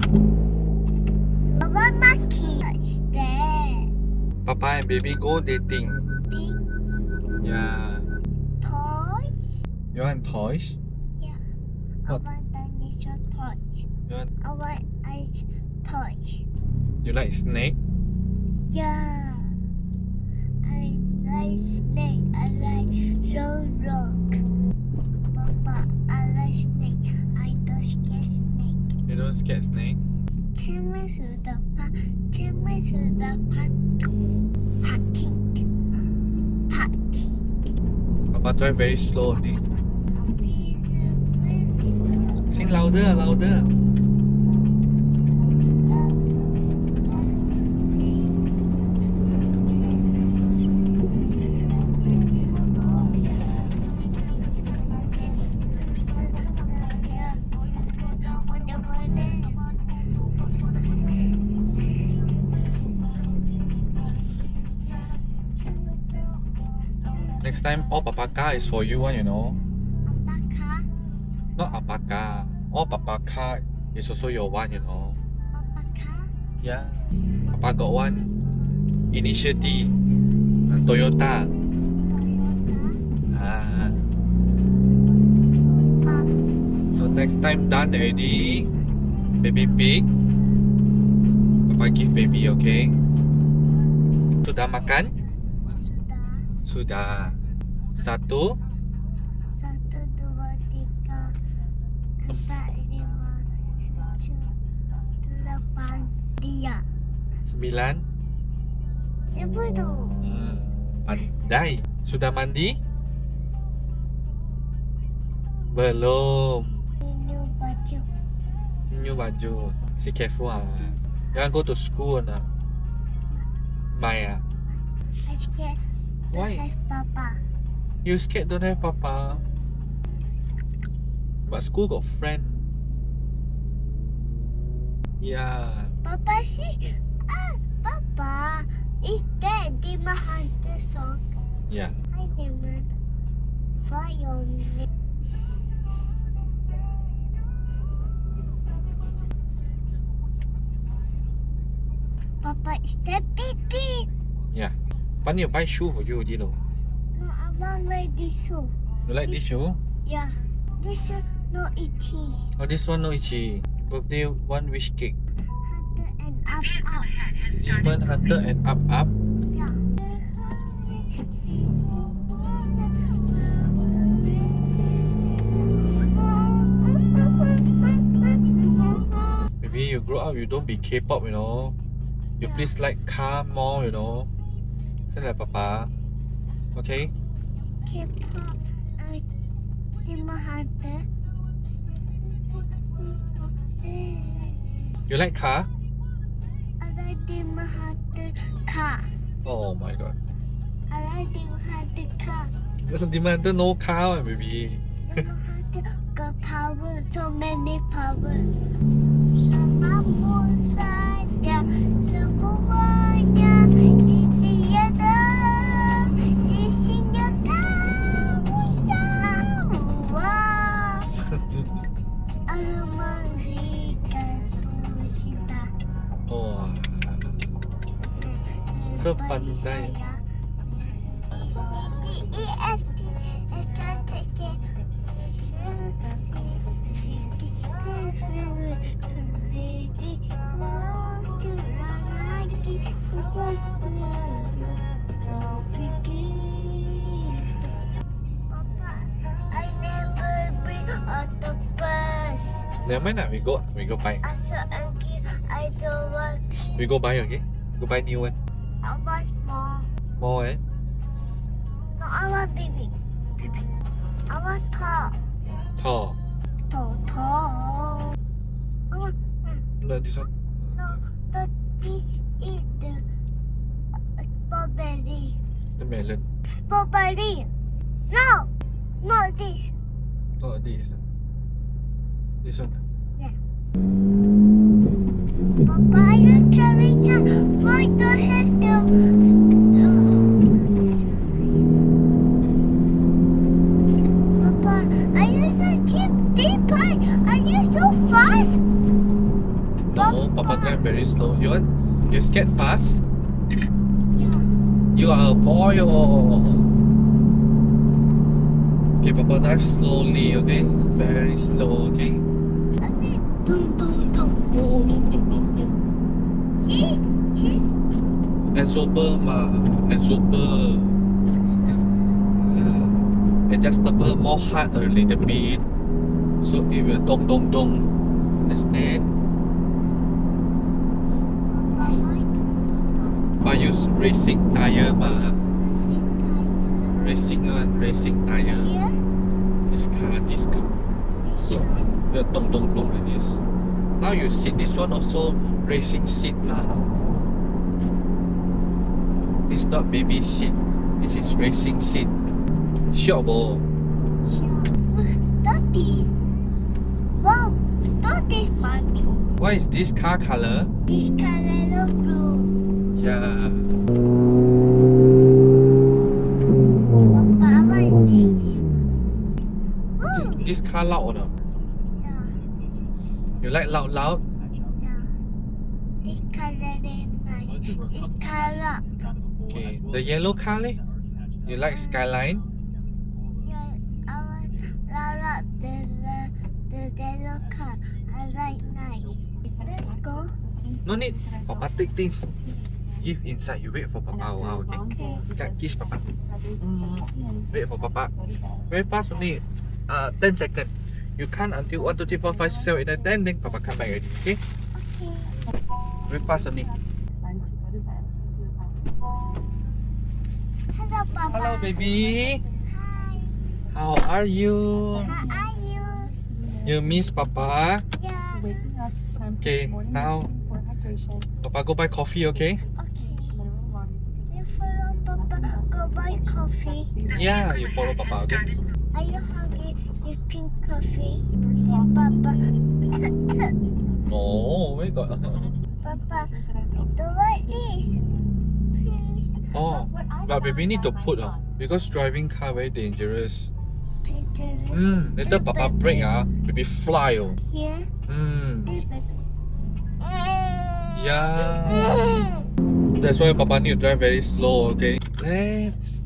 What monkey is there? Papa and baby go dating. Yeah. Toys? You want toys? Yeah. What? I want dinosaur toys. You want? I want ice toys. You like snake? Yeah. I like snake. I like rock. Papa, I like snake. I don't scare snake. You don't scared snake? 前面数的爬，前面数的爬，parking。 Papa drive very slow only. Sing louder, louder. Next time, all Papa car is for you one, you know. Papa, Not alpaca. All Papa car is also your one, you know. Papa, Yeah. Papa got one initiative. Toyota. Ah. So next time done already. Baby pig. Papa give baby, okay? Sudah makan? sudah. Sudah. Satu. 1, 2, 3, 4, 5, 6, 7, 8, 9, 9. 10. Pandai. Sudah mandi? Belum. New baju. New baju. See careful ah. You want go to school or not? Mai ah. I scared to Why? have Papa. You scared don't have Papa? But school got friend. Yeah. Papa see? Papa, is that Demon Hunter song? Yeah. Hi Demon. Follow me. Papa, is that baby? Yeah. But need to buy shoe for you, you know. No, I want wear this shoe. You like this shoe? Yeah. This shoe no itchy. Oh, this one no itchy. Birthday one wish cake. Hunter and up. Demon Hunter and up. Yeah. Maybe you grow up, you don't be K-pop, you know. You please like car more, you know. Say like Papa. Okay? K-pop. Demon Hunter. You like car? I like Demon Hunter car. Oh my god. I like Demon Hunter car. Demon Hunter no car, one, baby. Demon Hunter got power, so many power. Semua saja, semuanya ini ada. Isinya kamu semua. Memberikan cinta. Oh. Sepandai. Never mind, we go buy. I don't want. We go buy, okay? Go buy new one. I want small. More, eh? No, I want baby. I want tall. Tall. Tall. I want. No, this one. No, this is the strawberry. The melon. Strawberry. No, not this. Oh, this. This one. Yeah. Papa, are you trying to find the head of... Papa, are you so cheap? DDpai? Are you so fast? No, No, Papa drive very slow. You scared fast? Yeah. You are a boy. Oh. Okay, Papa drive slowly. Okay, very slow. Okay. Dun. Oh, no. See? Absorber ma, absorber. It's adjustable, more hard a little bit, so it will dong. Understand? I use racing tire ma. Racing tire. Here? This car. So dong like this. Now you sit this one also racing seat ma. This not baby seat. This is racing seat. Sure bo. That is. Wow, that is mommy. What is this car color? This color blue. Yeah. Papa, I want this. Ooh. This car loud or not? Yeah. You like loud? Yeah. This color is nice. This color. Okay. The yellow car leh? You like Skyline? Yeah, I like the yellow car. I like nice. Let's go. No need. Papa take things. Give inside. You wait for Papa a while, okay? Okay. Got kiss Papa. Wait for Papa. Very fast only. 10 seconds. You count until 1, 2, 3, 4, 5, 6, 7, 8, 9, 10. Then Papa come back already. Okay? Okay. Very fast only. Hello, Papa. Hello, baby. Hi. How are you? How are you? You miss Papa? Yeah. Okay, now Papa go buy coffee, okay? Okay. You follow Papa. Go buy coffee. Yeah, you follow Papa, okay? Are you hungry? You drink coffee. Say, Papa. No, where got? Papa, don't like this. Please. Oh, but baby need to put because driving car very dangerous. Later Papa brake baby fly Here. Yeah. That's why Papa need to drive very slow, okay? Let's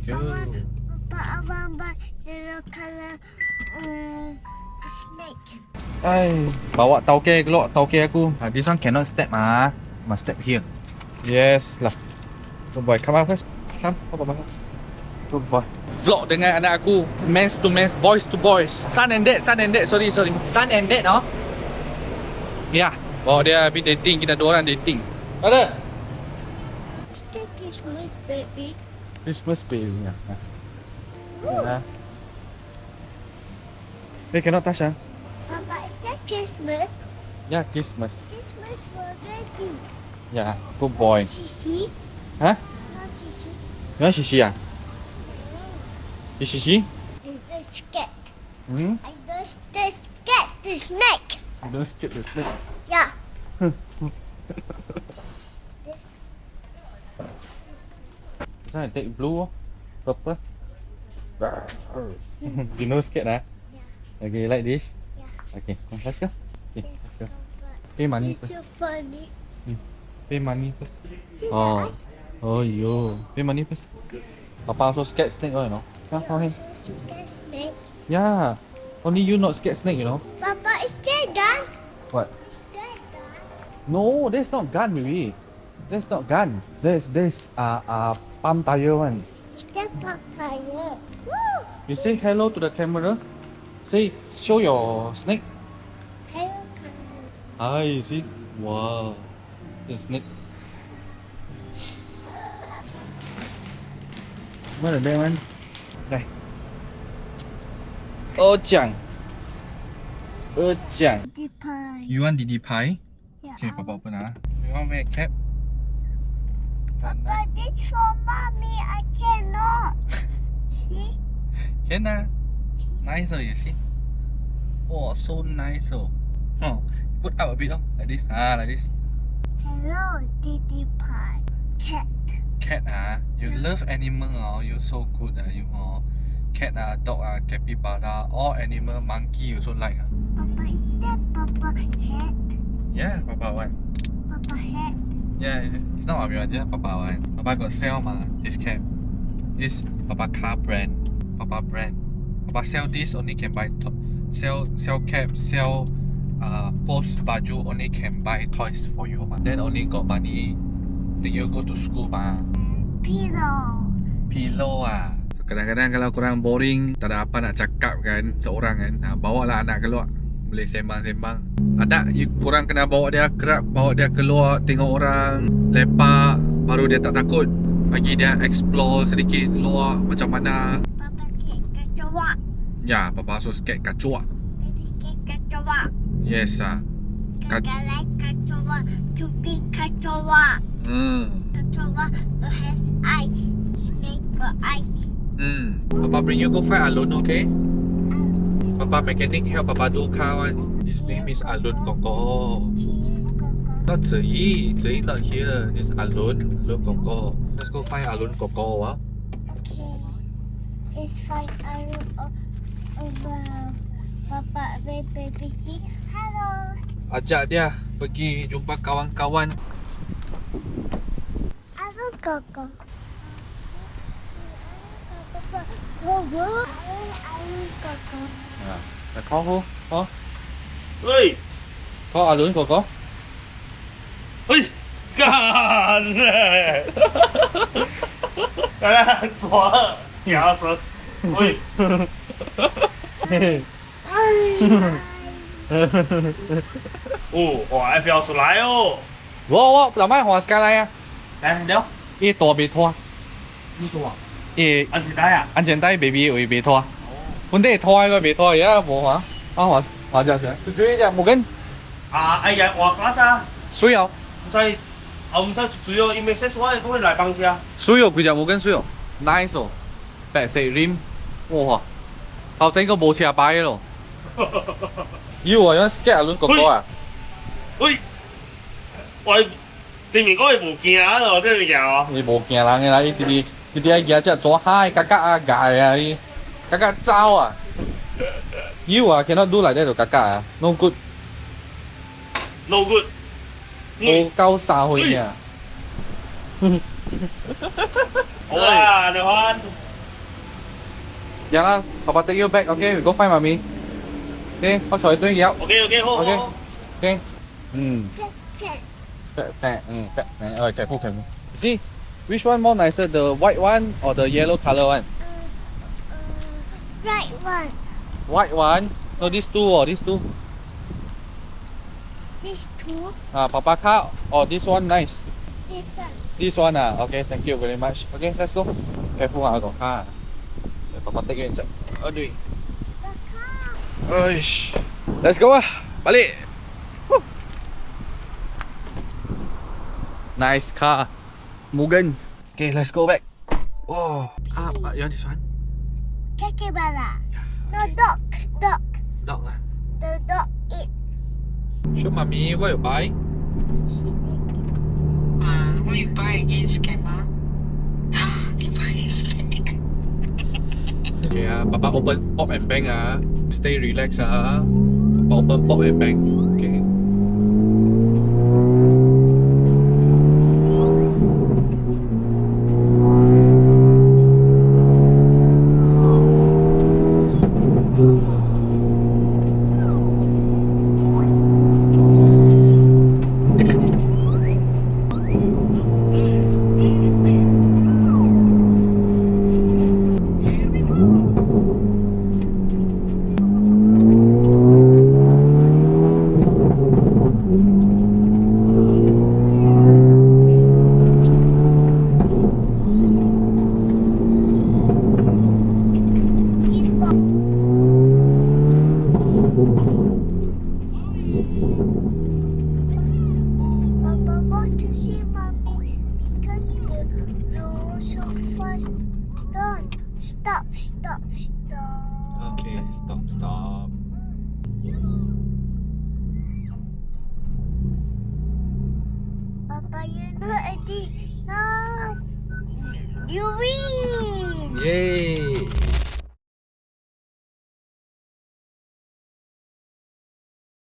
go. Papa, I want buy yellow color snake. Ay, bawa tauke keluar tauke aku. This one cannot step must step here. Yes lah. Good boy, come out first. Come, Papa. Good boy. Vlog dengan anak aku. Mens to mens, boys to boys. Son and dad. Sorry. Son and dad, no? Ya. Bawa dia pergi dating. Kita dua orang dating. Ada? It's the Christmas, baby. Christmas baby. Ya. Hey, cannot touch Papa, is that Christmas? Ya, Christmas. Christmas for baby. Ya, good boy. Sisi? Hah? Not Sisi. You want Shishi You Shishi? I don't scared. I Hmm? don't scared the snake. You don't skip the snake. Yeah. This one I take blue, purple. You no scared Yeah. Okay, you like this? Yeah. Okay, let's go. Okay, Yes, let's go. Papa. Pay money It's first. so funny. Pay money first. See the Oh. eyes? Oh, yo. Pay money first. Papa also scared snake, you know. Come here. Scared snake. Yeah. Only you not scared snake, you know. Papa, is that gun? What? Is that gun? No, that's not gun, baby. That's not gun. There's palm tire one. Is that papaya? Woo! You say hello to the camera. Say, show your snake. Hello, gun. Hi, see? Wow. The snake. What are they, man? Đây. Ojang. DDpai. You want DDpai? Yeah. Okay, Papa open You want wear a cap? Papa, this for mommy. I cannot. See? Can Nice, you see? Oh, so nice, Put up a bit, like this. Like this. Hello, DDpai. Cat. Cat, You love animal, you so good, you Cat, dog, capybara, all animal, monkey you also like. Papa, is that Papa hat? Yeah, Papa one. Papa hat. Yeah, it's not Mami one, yeah, Papa one. Papa got sell ma, this cap. This Papa car brand. Papa brand. Papa sell this only can buy sell cap, sell post baju only can buy toys for you ma. Then only got money that you go to school ma. Pillow. Pillow ah. So, kadang-kadang kalau korang boring, tak ada apa nak cakap kan, seorang kan, bawa lah anak keluar. Boleh sembang-sembang. Anak, korang kena bawa dia kerap, bawa dia keluar, tengok orang, lepak, baru dia tak takut. Bagi dia explore sedikit luar macam mana. Papa scared kecoak. Ya, Papa so scared kacau. Baby scared kecoak. Yes ah. Kakak like kecoak. Cupi kecoak. Kecoak that has eyes. Snake got eyes. Papa bring you go find Alun, okay? Papa mechanic help Papa do car one. His name is Alun Koko. Not Ziyi. Ziyi not here. It's Alun Koko. Let's go find Alun Koko. Okay. Let's find Alun over. Papa baby see. Hello. Ajak dia pergi jumpa kawan-kawan. Alun Koko. Alun Koko. Là khó hô? Khó? Ơi, Có Alun Koko? ơi,干嘞！来来，左夹舌，喂，哦，我还标出来哦， Wow, làm ai hòa skyline à? 来聊， Ý to bị thoa. 你说啊， Ý 安全带啊， 安全帶 baby 會被拖，本地拖個被拖，而家冇話，話就係，最只冇緊啊，哎呀，我glass啊，水油，唔使，我唔使主要因為識我都會來幫車，水油佢就冇緊水油 ，nice 哦，白色 rim，哇，後整個冇車擺咯，要啊，有 skate 阿倫哥哥啊，喂，我證明嗰個冇驚啊，我真係有，你冇驚人嘅啦，呢啲啲嘢即係左嗨格格啊界啊，呢格格招啊，要啊 cannot do like that 就格格啊，no good， no good，冇夠曬去啊。好啊，你看。 Dạ lah, Papa take you back, okay? We go find mommy. Okay, có trời tôi kéo. OK， 好， Okay, 好。 okay. Pet. Fat. Careful. See, which one more nicer, the white one or the yellow color one? Right one. White one? No, these two. These two. Papa car or this one nice. This one. This one okay, thank you very much. Okay, let's go. Careful got car. Papa take you inside. Aduh. The car. Oish. Let's go balik. Woo. Nice car. Mugen. Okay, let's go back. Oh, you want this one? Capybara. No dog. Dog. Dog lah. The dog eat. Show mommy what you buy. What you buy again, scammer? You buy snake. Okay, Papa open pop and bang Stay relaxed Papa open pop and bang. Okay. Papa want to see mommy because you go so fast. Don't stop. Okay, stop. Papa, you know Eddie. No. You win.